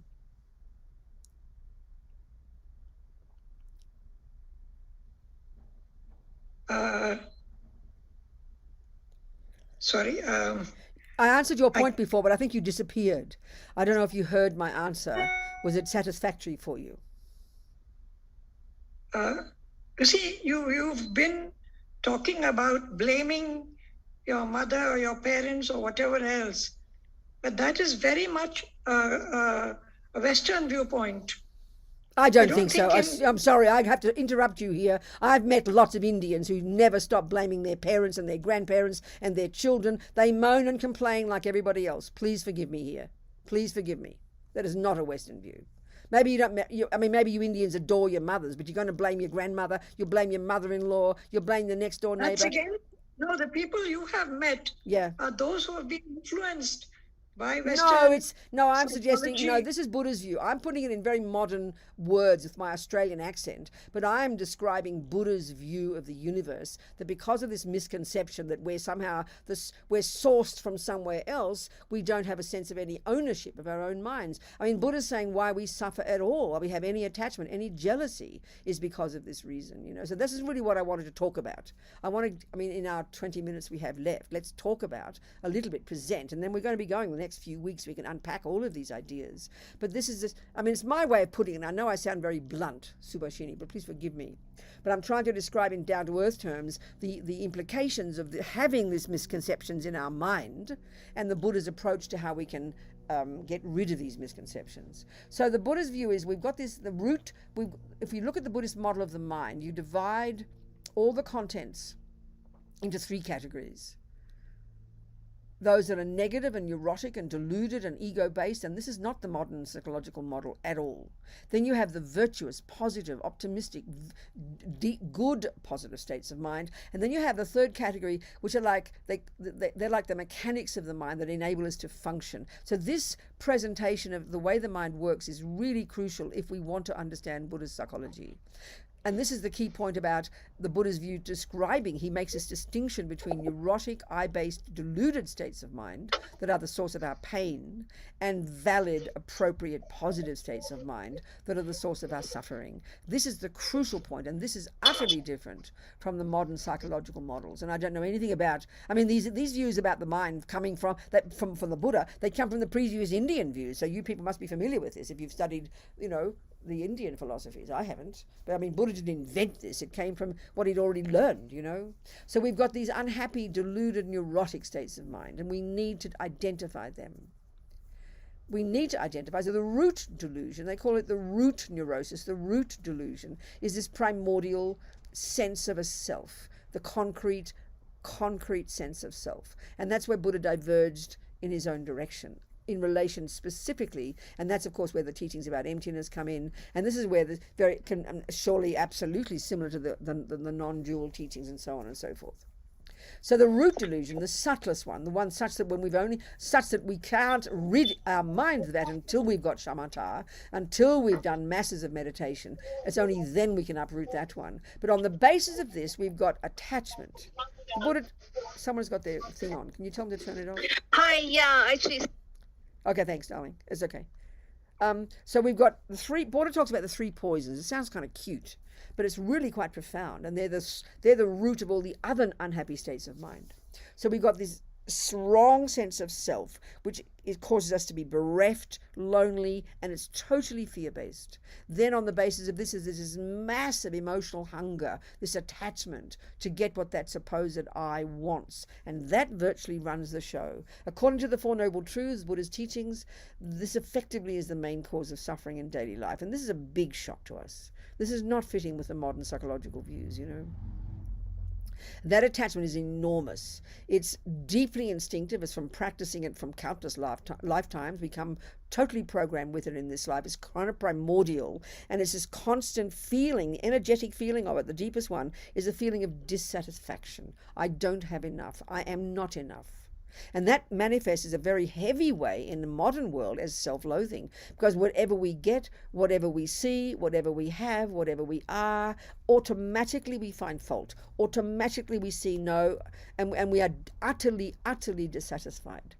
Sorry. I answered your point before, but I think you disappeared. I don't know if you heard my answer. Was it satisfactory for you? You see, you've been talking about blaming your mother or your parents or whatever else. But that is very much a Western viewpoint. I don't think so. I'm sorry, I have to interrupt you here. I've met lots of Indians who never stop blaming their parents and their grandparents and their children. They moan and complain like everybody else. Please forgive me here. Please forgive me. That is not a Western view. Maybe you don't. Maybe you Indians adore your mothers, but you're going to blame your grandmother. You'll blame your mother-in-law. You'll blame the next door neighbor. That's again. No, the people you have met are those who have been influenced by Western. No, I'm suggesting, this is Buddha's view. I'm putting it in very modern words with my Australian accent, but I'm describing Buddha's view of the universe, that because of this misconception that we're somehow, we're sourced from somewhere else, we don't have a sense of any ownership of our own minds. I mean, Buddha's saying why we suffer at all, why we have any attachment, any jealousy, is because of this reason, you know. So this is really what I wanted to talk about. In our 20 minutes we have left, let's talk about a little bit, present, and then we're going to be going the next few weeks we can unpack all of these ideas. But this is, I mean, it's my way of putting it. I know I sound very blunt, Subhashini, but please forgive me. But I'm trying to describe in down-to-earth terms the implications of having these misconceptions in our mind and the Buddha's approach to how we can get rid of these misconceptions. So the Buddha's view is we've got the root. If you look at the Buddhist model of the mind, you divide all the contents into 3 categories. Those that are negative and neurotic and deluded and ego-based, and this is not the modern psychological model at all. Then you have the virtuous, positive, optimistic, good positive states of mind. And then you have the third category, which are like, they're like the mechanics of the mind that enable us to function. So this presentation of the way the mind works is really crucial if we want to understand Buddhist psychology. And this is the key point about the Buddha's view describing. He makes this distinction between neurotic, I-based, deluded states of mind that are the source of our pain and valid, appropriate, positive states of mind that are the source of our suffering. This is the crucial point, and this is utterly different from the modern psychological models. And I don't know anything about, I mean, these views about the mind coming from the Buddha, they come from the previous Indian views. So you people must be familiar with this if you've studied, the Indian philosophies. I haven't. But I mean, Buddha didn't invent this. It came from what he'd already learned, So we've got these unhappy, deluded, neurotic states of mind, and we need to identify them. So the root delusion, they call it the root neurosis, the root delusion, is this primordial sense of a self, the concrete sense of self. And that's where Buddha diverged in his own direction, in relation specifically, and that's of course where the teachings about emptiness come in, and this is where surely absolutely similar to the non-dual teachings and so on and so forth. So the root delusion, the subtlest one, the one such that we can't rid our minds of that until we've got shamatha, until we've done masses of meditation. It's only then we can uproot that one. But on the basis of this, we've got attachment. Someone's got their thing on. Can you tell them to turn it on? Hi, yeah, actually. Okay, thanks, darling. It's okay. So we've got Buddha talks about the 3 poisons. It sounds kind of cute, but it's really quite profound, and they're the root of all the other unhappy states of mind. So we've got this strong sense of self, which it causes us to be bereft, lonely, and it's totally fear-based. Then on the basis of this is this massive emotional hunger, this attachment to get what that supposed I wants, and that virtually runs the show. According to the Four Noble Truths, Buddha's teachings, this effectively is the main cause of suffering in daily life, and this is a big shock to us. This is not fitting with the modern psychological views, That attachment is enormous. It's deeply instinctive. It's from practicing it from countless lifetimes. We become totally programmed with it in this life. It's kind of primordial. And it's this constant feeling, the energetic feeling of it, the deepest one, is a feeling of dissatisfaction. I don't have enough. I am not enough. And that manifests as a very heavy way in the modern world as self-loathing, because whatever we get, whatever we see, whatever we have, whatever we are, automatically we find fault. Automatically we see no, and we are utterly, utterly dissatisfied.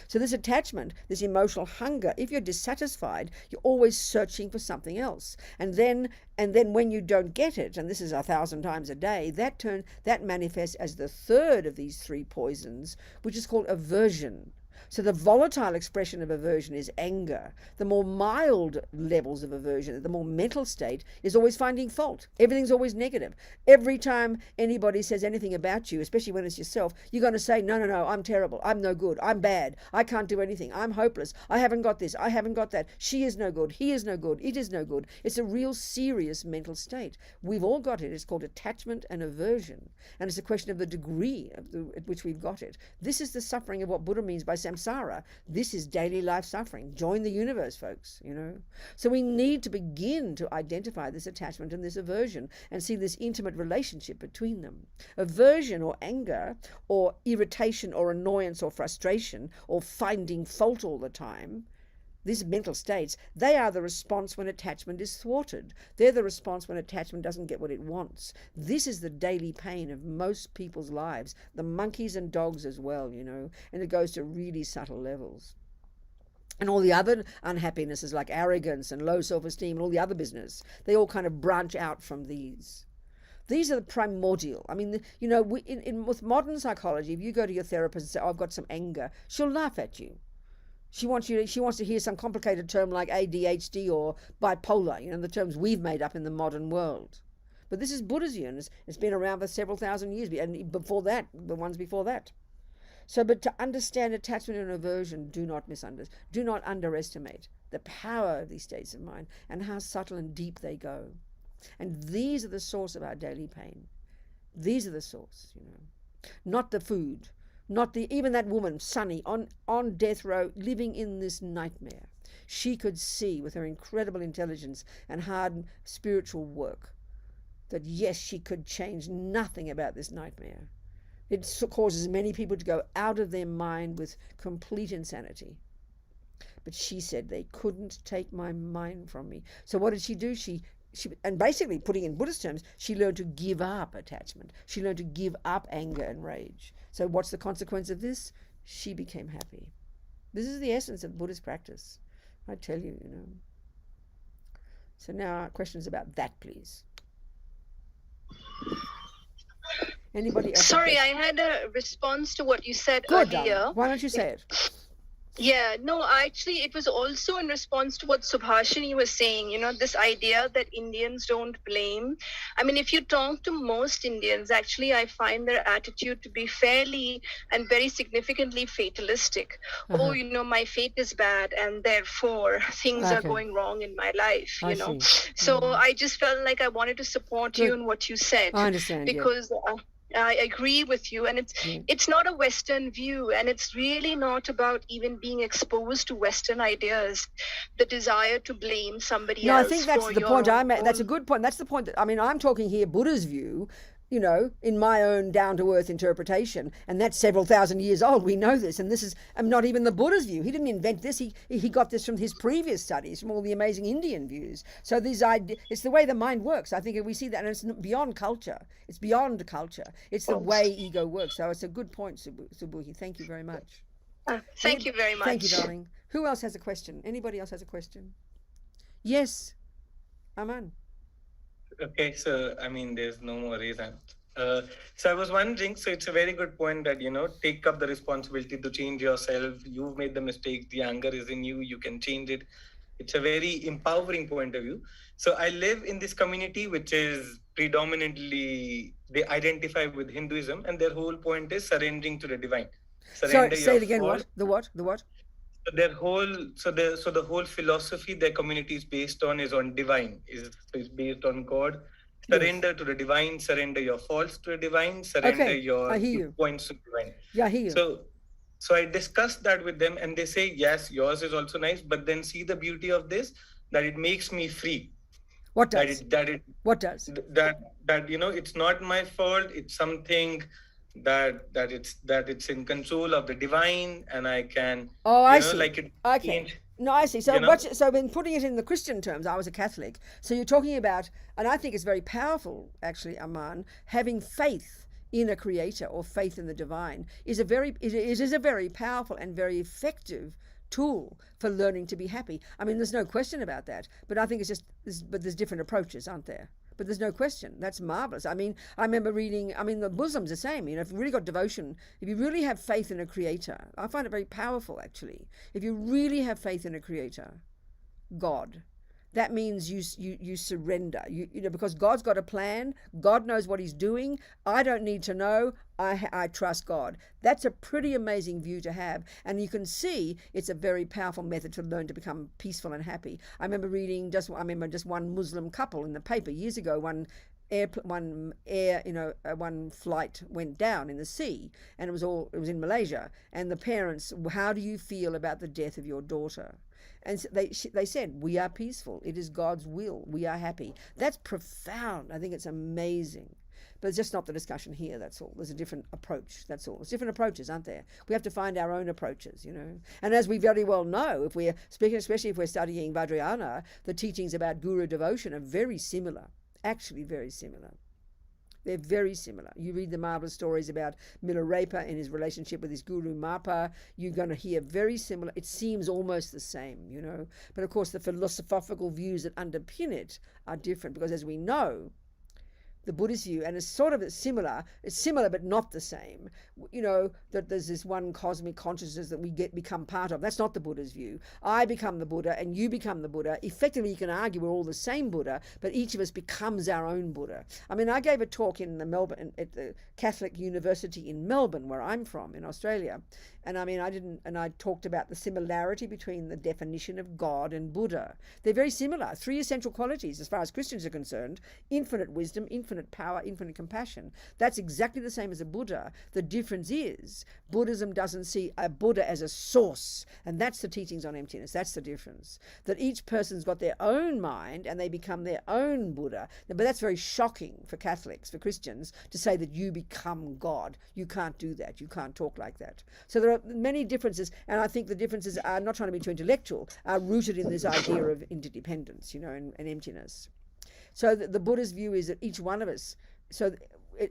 So this attachment, this emotional hunger, if you're dissatisfied, you're always searching for something else. And then when you don't get it, and this is 1,000 times a day, that manifests as the third of these 3 poisons, which is called aversion. So the volatile expression of aversion is anger. The more mild levels of aversion, the more mental state, is always finding fault. Everything's always negative. Every time anybody says anything about you, especially when it's yourself, you're going to say, no, I'm terrible. I'm no good. I'm bad. I can't do anything. I'm hopeless. I haven't got this. I haven't got that. She is no good. He is no good. It is no good. It's a real serious mental state. We've all got it. It's called attachment and aversion. And it's a question of the degree at which we've got it. This is the suffering of what Buddha means by samsara. This is daily life suffering. Join the universe, folks, So we need to begin to identify this attachment and this aversion and see this intimate relationship between them. Aversion or anger or irritation or annoyance or frustration or finding fault all the time, these mental states, they are the response when attachment is thwarted. They're the response when attachment doesn't get what it wants. This is the daily pain of most people's lives, the monkeys and dogs as well, and it goes to really subtle levels. And all the other unhappinesses like arrogance and low self-esteem and all the other business, they all kind of branch out from these. These are the primordial. I mean, with modern psychology, if you go to your therapist and say, I've got some anger, she'll laugh at you. She wants to hear some complicated term like ADHD or bipolar, the terms we've made up in the modern world. But this is Buddha's view, and it's been around for several thousand years, and before that, the ones before that. So, but to understand attachment and aversion, do not underestimate the power of these states of mind and how subtle and deep they go. And these are the source of our daily pain. These are the source, not the food. Not even that woman, Sunny, on death row, living in this nightmare. She could see with her incredible intelligence and hard spiritual work that yes, she could change nothing about this nightmare. It causes many people to go out of their mind with complete insanity. But she said, they couldn't take my mind from me. So what did she do? She and basically, putting in Buddhist terms, she learned to give up attachment. She learned to give up anger and rage. So what's the consequence of this? She became happy. This is the essence of Buddhist practice. I tell you, So now questions about that, please. Anybody else? Sorry, I had a response to what you said Good, earlier. darling. Why don't you say it? Yeah, no, actually, it was also in response to what Subhashini was saying, this idea that Indians don't blame. I mean, if you talk to most Indians, actually, I find their attitude to be fairly and very significantly fatalistic. Oh, my fate is bad, and therefore things are going wrong in my life, So I just felt like I wanted to support you in what you said. I understand, because I agree with you, and it's not a Western view, and it's really not about even being exposed to Western ideas, the desire to blame somebody else. No, I think that's the point I made. That's a good point. That's the point. I'm talking here Buddha's view, in my own down-to-earth interpretation, and that's several thousand years old. We know this, and this is not even the Buddha's view. He didn't invent this. He got this from his previous studies, from all the amazing Indian views. So it's the way the mind works. I think we see that, and it's beyond culture. It's beyond culture. It's the way ego works. So it's a good point, Subhuhi. Thank you very much. Thank you very much. Thank you, darling. Who else has a question? Anybody else has a question? Yes, Aman. Okay, so there's no more reason. So I was wondering, so it's a very good point that, take up the responsibility to change yourself. You've made the mistake, the anger is in you, you can change it. It's a very empowering point of view. So I live in this community, which is predominantly, they identify with Hinduism, and their whole point is surrendering to the divine. Sorry, say it again, what? The what? The whole philosophy their community is based on is on divine, is based on God. Surrender to the divine, surrender your faults to the divine, surrender your points to the divine. Yeah, I hear you. So I discussed that with them, and they say, yes, yours is also nice, but then see the beauty of this, that it makes me free. What does? What does? That it's not my fault. It's something that it's in control of the divine, and I can see. Like it okay. No, I see. So so in putting it in the Christian terms, I was a Catholic. So you're talking about, and I think it's very powerful actually, Aman, having faith in a creator or faith in the divine is a very powerful and very effective tool for learning to be happy. There's no question about that, but I think there's different approaches, aren't there? But there's no question. That's marvelous. I remember reading, the Muslims the same. If you've really got devotion, if you really have faith in a creator, I find it very powerful actually. If you really have faith in a creator, God, that means you surrender. Because God's got a plan. God knows what he's doing. I don't need to know. I trust God. That's a pretty amazing view to have. And you can see it's a very powerful method to learn to become peaceful and happy. I remember reading just one Muslim couple in the paper years ago. One flight went down in the sea, and it was in Malaysia. And the parents, how do you feel about the death of your daughter? And so they said, we are peaceful. It is God's will. We are happy. That's profound. I think it's amazing. But it's just not the discussion here, that's all. There's a different approach, that's all. There's different approaches, aren't there? We have to find our own approaches, And as we very well know, if we're speaking, especially if we're studying Vajrayana, the teachings about guru devotion are very similar, actually very similar. They're very similar. You read the marvelous stories about Milarepa and his relationship with his guru Mapa, you're going to hear very similar. It seems almost the same, But of course, the philosophical views that underpin it are different because, as we know, the Buddhist view, and it's sort of similar. It's similar but not the same. You know, that there's this one cosmic consciousness that we become part of. That's not the Buddha's view. I become the Buddha and you become the Buddha. Effectively, you can argue we're all the same Buddha, but each of us becomes our own Buddha. I mean, I gave a talk in at the Catholic University in Melbourne, where I'm from, in Australia. And I mean, I talked about the similarity between the definition of God and Buddha. They're very similar. 3 essential qualities, as far as Christians are concerned: infinite wisdom, infinite power, infinite compassion. That's exactly the same as a Buddha. The difference is Buddhism doesn't see a Buddha as a source. And that's the teachings on emptiness. That's the difference. That each person's got their own mind and they become their own Buddha. But that's very shocking for Catholics, for Christians, to say that you become God. You can't do that. You can't talk like that. So there are many differences, and I think the differences are, not trying to be too intellectual, are rooted in this idea of interdependence, you know, and emptiness. So the Buddha's view is that each one of us,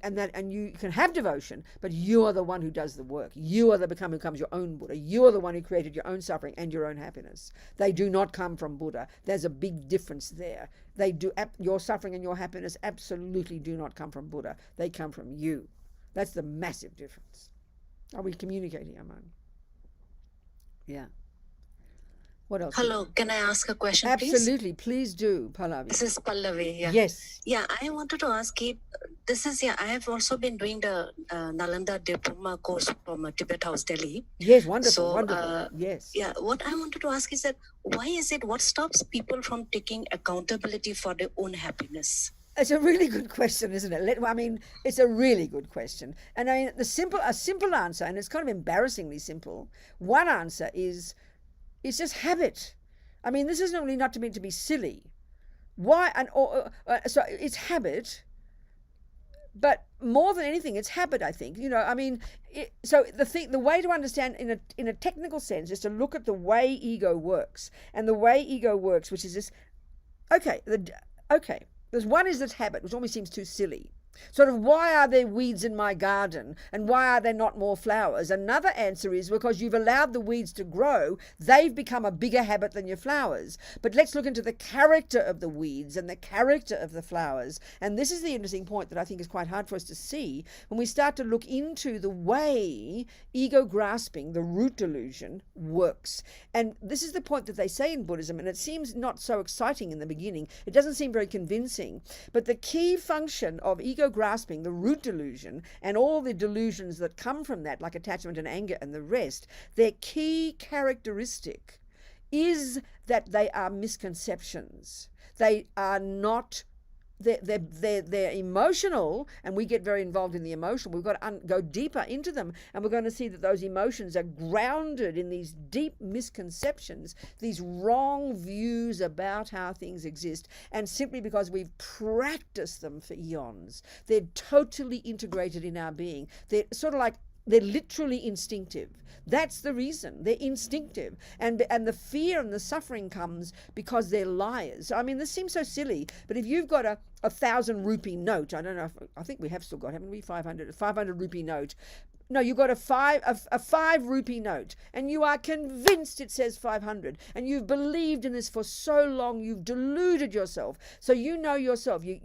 and you can have devotion, but you are the one who does the work. You are who becomes your own Buddha. You are the one who created your own suffering and your own happiness. They do not come from Buddha. There's a big difference there. Your suffering and your happiness absolutely do not come from Buddha. They come from you. That's the massive difference. Are we communicating, Aman? Yeah. What else? Hello, can I ask a question, please? Absolutely, please do, Pallavi. This is Pallavi. Yeah. Yes. Yeah, I wanted to ask you. I have also been doing the Nalanda diploma course from Tibet House, Delhi. Yes, wonderful, So, wonderful. Yes. Yeah, what I wanted to ask is that what stops people from taking accountability for their own happiness? It's a really good question, isn't it? I mean, it's a really good question. And I mean, a simple answer, and it's kind of embarrassingly simple. One answer is, it's just habit. I mean, this is not really not meant to be silly. Why? So it's habit, but more than anything, it's habit. I think, you know. I mean, so the way to understand in a technical sense is to look at the way ego works, and the way ego works, which is this. Okay. There's one is this habit, which almost seems too silly. Sort of, why are there weeds in my garden? And why are there not more flowers? Another answer is because you've allowed the weeds to grow. They've become a bigger habit than your flowers. But let's look into the character of the weeds and the character of the flowers. And this is the interesting point that I think is quite hard for us to see when we start to look into the way ego grasping, the root delusion, works. And this is the point that they say in Buddhism, and it seems not so exciting in the beginning. It doesn't seem very convincing. But the key function of ego grasping, the root delusion, and all the delusions that come from that, like attachment and anger and the rest, their key characteristic is that they are misconceptions. They are not, they're emotional, and we get very involved in the emotional. We've got to go deeper into them, and we're going to see that those emotions are grounded in these deep misconceptions, these wrong views about how things exist, and simply because we've practiced them for eons, they're totally integrated in our being. They're sort of like, they're literally instinctive. That's the reason. They're instinctive. And the fear and the suffering comes because they're liars. I mean, this seems so silly, but if you've got a 1,000 rupee note, I don't know, I think we have still got, haven't we, 500 rupee note. No, you've got a 5 rupee note, and you are convinced it says 500, and you've believed in this for so long, you've deluded yourself. So you know yourself, you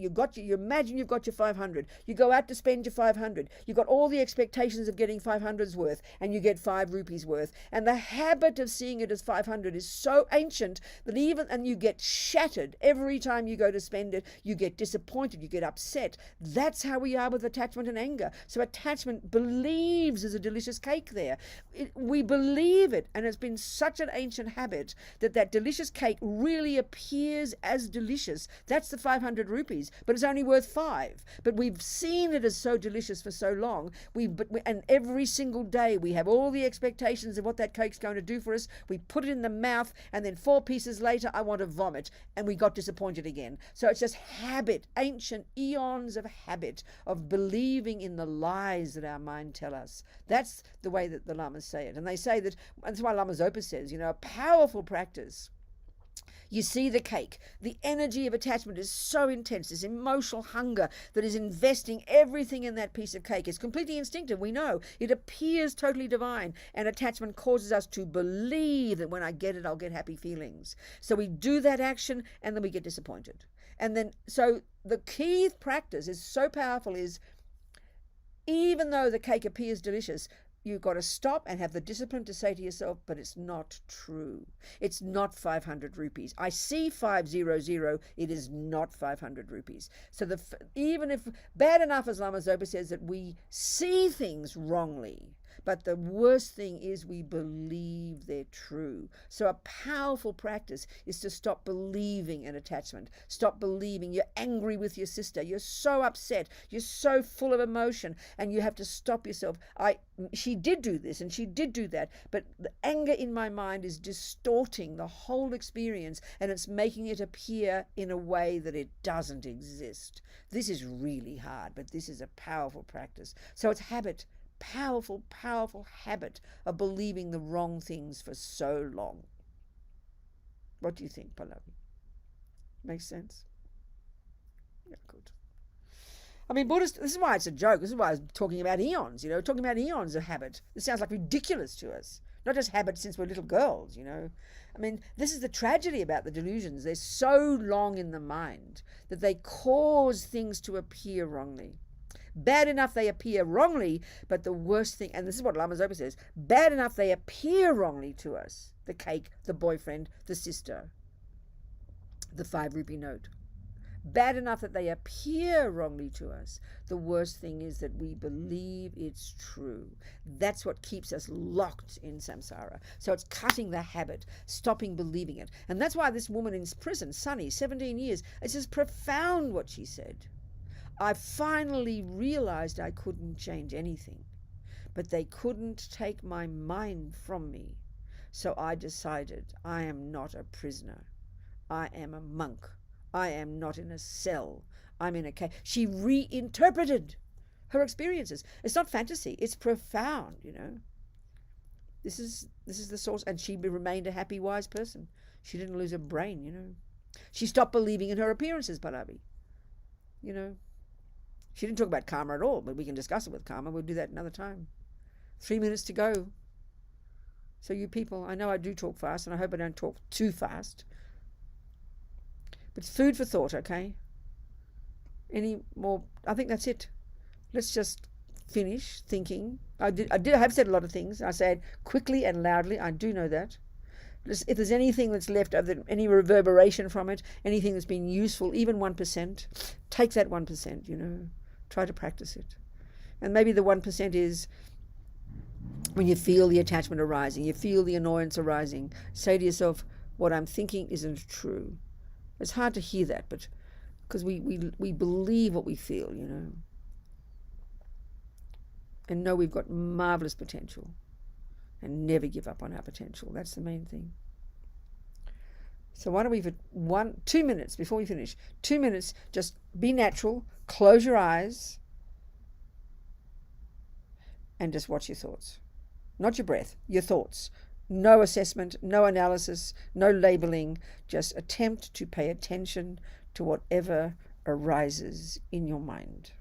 imagine you've got your 500, you go out to spend your 500, you've got all the expectations of getting 500's worth, and you get 5 rupees worth, and the habit of seeing it as 500 is so ancient that and you get shattered every time you go to spend it, you get disappointed, you get upset. That's how we are with attachment and anger. So attachment believes there's a delicious cake there. We believe it, and it's been such an ancient habit that delicious cake really appears as delicious. That's the 500 rupees, but it's only worth 5. But we've seen it as so delicious for so long. And every single day we have all the expectations of what that cake's going to do for us. We put it in the mouth, and then 4 pieces later, I want to vomit, and we got disappointed again. So it's just habit, ancient eons of habit of believing in the lies that our mind tell us. That's the way that the Lamas say it. And they say that, and that's why Lama Zopa says, a powerful practice. You see the cake. The energy of attachment is so intense, this emotional hunger that is investing everything in that piece of cake. It's completely instinctive, we know. It appears totally divine, and attachment causes us to believe that when I get it, I'll get happy feelings. So we do that action, and then we get disappointed. And then, so the key practice is so powerful is, even though the cake appears delicious, you've got to stop and have the discipline to say to yourself, but it's not true. It's not 500 rupees. I see 500. It is not 500 rupees. So even if bad enough, as Lama Zopa says, that we see things wrongly, but the worst thing is we believe they're true. So a powerful practice is to stop believing an attachment. Stop believing you're angry with your sister. You're so upset. You're so full of emotion, and you have to stop yourself. She did do this and she did do that, but the anger in my mind is distorting the whole experience, and it's making it appear in a way that it doesn't exist. This is really hard, but this is a powerful practice. So it's habit. Powerful, powerful habit of believing the wrong things for so long. What do you think, Pallavi? Makes sense? Yeah, good. I mean, Buddhist, this is why it's a joke. This is why I'm talking about eons, talking about eons of habit. This sounds like ridiculous to us. Not just habit since we're little girls, I mean, this is the tragedy about the delusions. They're so long in the mind that they cause things to appear wrongly. Bad enough they appear wrongly, but the worst thing, and this is what Lama Zopa says, bad enough they appear wrongly to us. The cake, the boyfriend, the sister, the 5 rupee note. Bad enough that they appear wrongly to us. The worst thing is that we believe it's true. That's what keeps us locked in samsara. So it's cutting the habit, stopping believing it. And that's why this woman in prison, Sunny, 17 years, it's just profound what she said. I finally realized I couldn't change anything, but they couldn't take my mind from me. So I decided I am not a prisoner. I am a monk. I am not in a cell. I'm in a cave. She reinterpreted her experiences. It's not fantasy. It's profound, This is the source. And she remained a happy, wise person. She didn't lose her brain, She stopped believing in her appearances, Pallavi. She didn't talk about karma at all, but we can discuss it with karma. We'll do that another time. 3 minutes to go. So you people, I know I do talk fast, and I hope I don't talk too fast. But it's food for thought, okay? Any more? I think that's it. Let's just finish thinking. I have said a lot of things. I said quickly and loudly. I do know that. If there's anything that's left, any reverberation from it, anything that's been useful, even 1%, take that 1%, Try to practice it. And maybe the 1% is when you feel the attachment arising, you feel the annoyance arising, say to yourself, what I'm thinking isn't true. It's hard to hear that, but because we believe what we feel, and know we've got marvelous potential, and never give up on our potential. That's the main thing. So why don't we, for 2 minutes before we finish, 2 minutes, just be natural, close your eyes, and just watch your thoughts. Not your breath, your thoughts. No assessment, no analysis, no labeling. Just attempt to pay attention to whatever arises in your mind.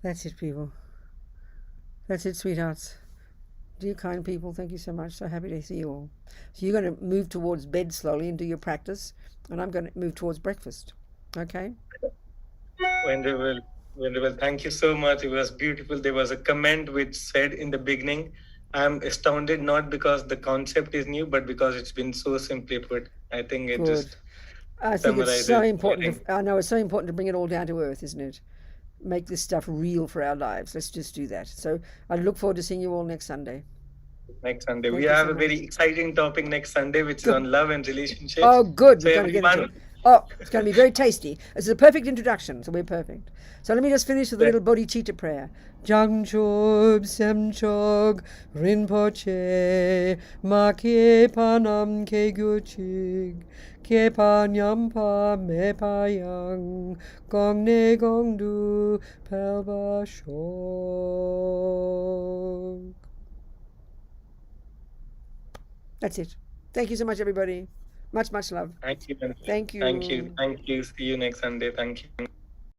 That's it, people. That's it, sweethearts. Dear kind people, thank you so much. So happy to see you all. So you're going to move towards bed slowly and do your practice, and I'm going to move towards breakfast. Okay? Wonderful. Very well. Thank you so much. It was beautiful. There was a comment which said in the beginning, I'm astounded not because the concept is new, but because it's been so simply put. I think it Good. just I think it's summarizes so important. everything. I know it's so important to bring it all down to earth, isn't it? Make this stuff real for our lives. Let's just do that. So I look forward to seeing you all next Sunday. Next Sunday. Thank We you have so a very exciting topic next Sunday, which is on love and relationships. Oh, good. So We're going to get into it. everyone, Oh, it's going to be very tasty. This is a perfect introduction, so we're perfect. So let me just finish with a little bodhicitta prayer. Jangchob semchog rinpoche make panam ke gyuchig ke panyampa me payang gong ne gong du pelba shog. That's it. Thank you so much, everybody. Much love. thank you. Thank you. Thank you. Thank you. See you next Sunday. Thank you.